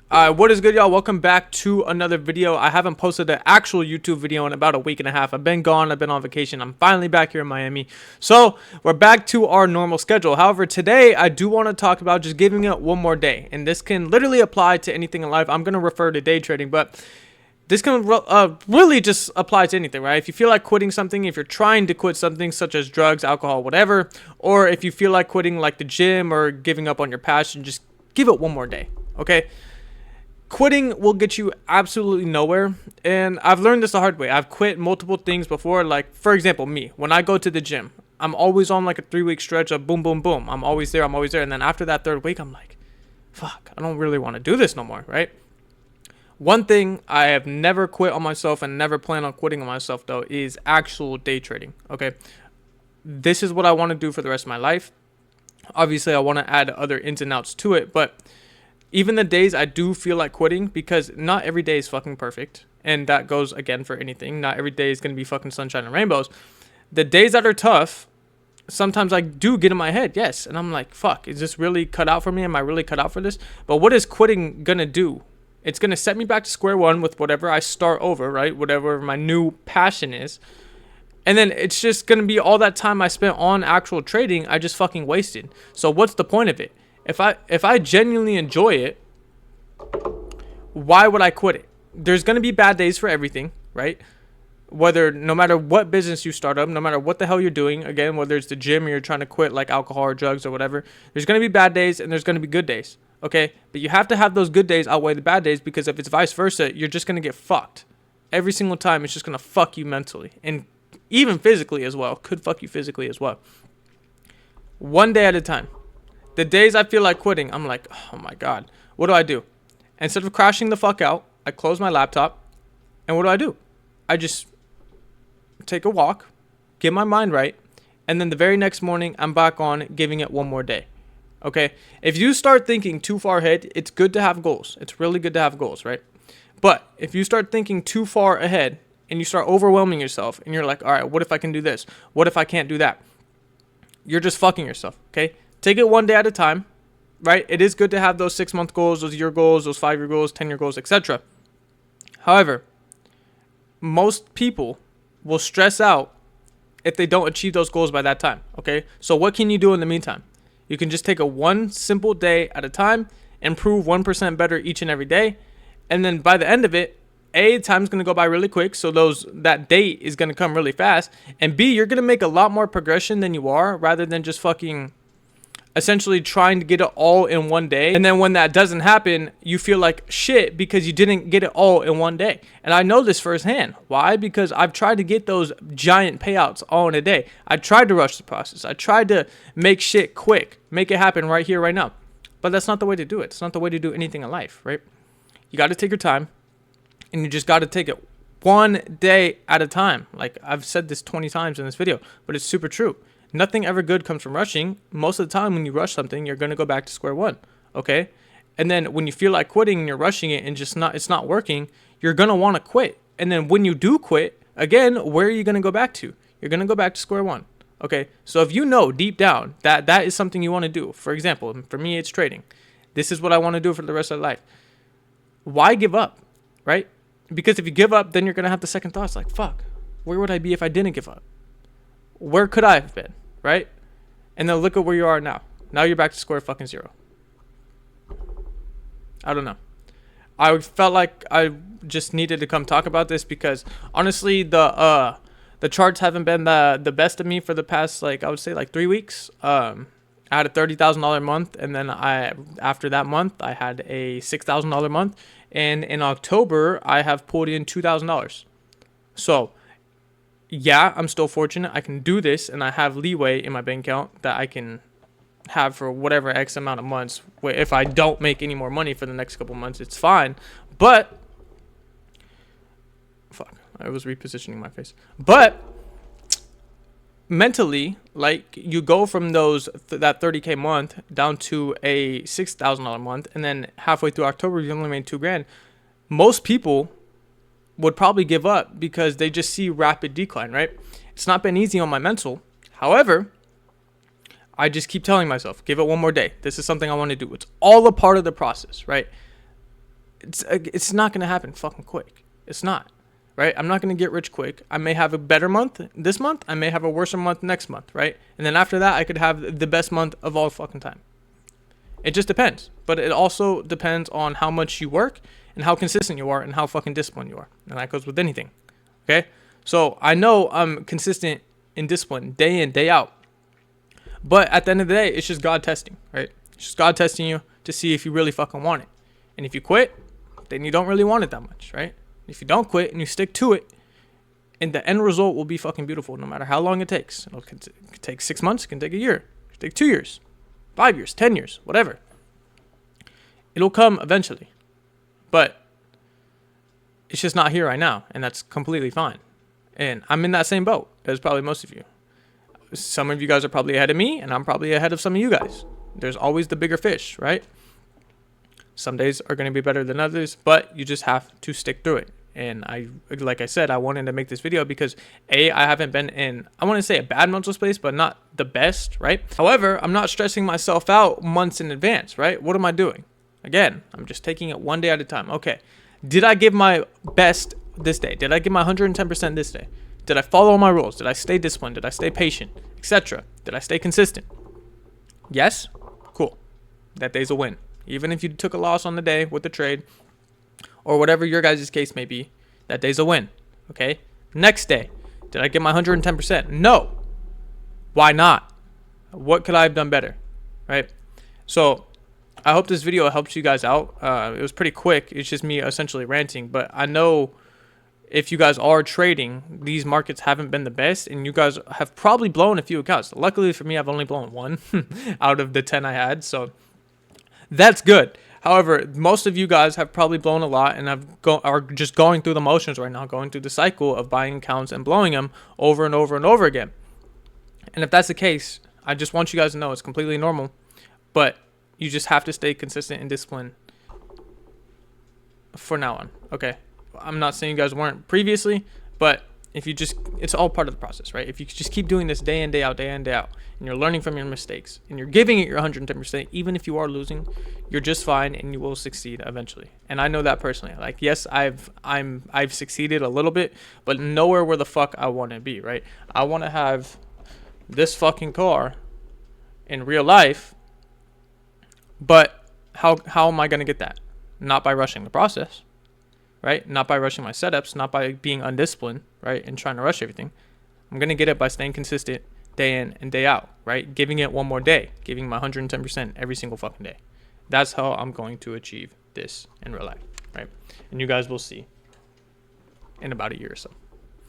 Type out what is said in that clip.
What is good, y'all? Welcome back to another video. I haven't posted an actual YouTube video in about a week and a half. I've been gone. I've been on vacation. I'm finally back here in Miami. So we're back to our normal schedule. However, today I do want to talk about just giving it one more day. And this can literally apply to anything in life. I'm going to refer to day trading, but this can really just apply to anything, right? If you feel like quitting something, if you're trying to quit something such as drugs, alcohol, whatever, or if you feel like quitting like the gym or giving up on your passion, just give it one more day, okay? Quitting will get you absolutely nowhere, and I've learned this the hard way. I've quit multiple things before, like, for example, me. When I go to the gym, I'm always on like a 3-week stretch of boom, boom, boom. I'm always there, and then after that third week, I'm like, fuck, I don't really want to do this no more, right? One thing I have never quit on myself and never plan on quitting on myself, though, is actual day trading, okay? This is what I want to do for the rest of my life. Obviously, I want to add other ins and outs to it, but even the days I do feel like quitting, because not every day is fucking perfect, and that goes again for anything. Not every day is going to be fucking sunshine and rainbows. The days that are tough, sometimes I do get in my head, yes, and I'm like, fuck, is this really cut out for me? Am I really cut out for this? But what is quitting going to do? It's going to set me back to square one with whatever I start over, right? Whatever my new passion is. And then it's just going to be all that time I spent on actual trading, I just fucking wasted. So what's the point of it? If I genuinely enjoy it, why would I quit it? There's going to be bad days for everything, right? No matter what business you start up, no matter what the hell you're doing, again, whether it's the gym or you're trying to quit like alcohol or drugs or whatever, there's going to be bad days and there's going to be good days, okay? But you have to have those good days outweigh the bad days, because if it's vice versa, you're just going to get fucked. Every single time, it's just going to fuck you mentally and even physically as well. Could fuck you physically as well. One day at a time. The days I feel like quitting, I'm like, oh my God, what do? Instead of crashing the fuck out, I close my laptop, and what do? I just take a walk, get my mind right, and then the very next morning, I'm back on giving it one more day, okay? If you start thinking too far ahead, it's good to have goals. It's really good to have goals, right? But if you start thinking too far ahead, and you start overwhelming yourself, and you're like, all right, what if I can do this? What if I can't do that? You're just fucking yourself, okay? Take it one day at a time, right? It is good to have those 6-month goals, those year goals, those 5-year goals, 10-year goals, etc. However, most people will stress out if they don't achieve those goals by that time, okay? So what can you do in the meantime? You can just take a one simple day at a time, improve 1% better each and every day, and then by the end of it, A, time's going to go by really quick, so that date is going to come really fast, and B, you're going to make a lot more progression than you are, rather than just fucking essentially trying to get it all in one day. And then when that doesn't happen, you feel like shit because you didn't get it all in one day. And I know this firsthand. Why? Because I've tried to get those giant payouts all in a day. I tried to rush the process. I tried to make shit quick, make it happen right here, right now. But that's not the way to do it. It's not the way to do anything in life, right? You got to take your time, and you just got to take it one day at a time. Like I've said this 20 times in this video, but it's super true. Nothing ever good comes from rushing. Most of the time when you rush something, you're going to go back to square one, okay? And then when you feel like quitting and you're rushing it and it's not working, you're going to want to quit. And then when you do quit, again, where are you going to go back to? You're going to go back to square one, okay? So if you know deep down that that is something you want to do, for example, for me, it's trading. This is what I want to do for the rest of life. Why give up, right? Because if you give up, then you're going to have the second thoughts like, fuck, where would I be if I didn't give up? Where could I have been, right? And then look at where you are now. Now you're back to square fucking zero. I don't know. I felt like I just needed to come talk about this because honestly, the charts haven't been the best of me for the past, like, I would say like 3 weeks. I had a $30,000 month, and then after that month, I had a $6,000 month, and in October, I have pulled in $2,000. So yeah, I'm still fortunate. I can do this, and I have leeway in my bank account that I can have for whatever X amount of months. If I don't make any more money for the next couple months, it's fine. But fuck, I was repositioning my face. But mentally, like, you go from that 30K month down to a $6,000 month, and then halfway through October, you only made $2,000. Most people would probably give up because they just see rapid decline, right? It's not been easy on my mental. However, I just keep telling myself, give it one more day. This is something I want to do. It's all a part of the process, right? it's not gonna happen fucking quick. It's not, right? I'm not gonna get rich quick. I may have a better month this month. I may have a worse month next month, right? And then after that, I could have the best month of all fucking time. It just depends. But it also depends on how much you work and how consistent you are and how fucking disciplined you are. And that goes with anything. Okay? So I know I'm consistent in discipline day in, day out. But at the end of the day, it's just God testing, right? It's just God testing you to see if you really fucking want it. And if you quit, then you don't really want it that much, right? If you don't quit and you stick to it, and the end result will be fucking beautiful no matter how long it takes. It can take 6 months, it can take a year, it can take 2 years, 5 years, 10 years, whatever. It'll come eventually. But it's just not here right now, and that's completely fine. And I'm in that same boat as probably most of you. Some of you guys are probably ahead of me, and I'm probably ahead of some of you guys. There's always the bigger fish, right? Some days are going to be better than others, but you just have to stick through it. And like I said, I wanted to make this video because I haven't been in, I want to say a bad mental space, but not the best, right? However, I'm not stressing myself out months in advance, right? What am I doing? Again, I'm just taking it one day at a time. Okay, did I give my best this day? Did I give my 110% this day? Did I follow my rules? Did I stay disciplined? Did I stay patient, etc.? Did I stay consistent? Yes? Cool. That day's a win. Even if you took a loss on the day with the trade or whatever your guys' case may be, that day's a win. Okay? Next day, did I get my 110%? No. Why not? What could I have done better? Right? So I hope this video helps you guys out. It was pretty quick. It's just me essentially ranting, but I know if you guys are trading, these markets haven't been the best, and you guys have probably blown a few accounts. Luckily for me, I've only blown one out of the 10 I had, so that's good. However, most of you guys have probably blown a lot and are just going through the motions right now, going through the cycle of buying accounts and blowing them over and over and over again. And if that's the case, I just want you guys to know it's completely normal, but you just have to stay consistent and disciplined for now on, okay? I'm not saying you guys weren't previously, but if you just, it's all part of the process, right? If you just keep doing this day in, day out, day in, day out, and you're learning from your mistakes, and you're giving it your 110%, even if you are losing, you're just fine, and you will succeed eventually. And I know that personally. Like, yes, I've succeeded a little bit, but nowhere where the fuck I want to be, right? I want to have this fucking car in real life, but how am I going to get that? Not by rushing the process. Right? Not by rushing my setups, not by being undisciplined, right? And trying to rush everything. I'm going to get it by staying consistent day in and day out, right? Giving it one more day, giving my 110% every single fucking day. That's how I'm going to achieve this in real life, right? And you guys will see in about a year or so.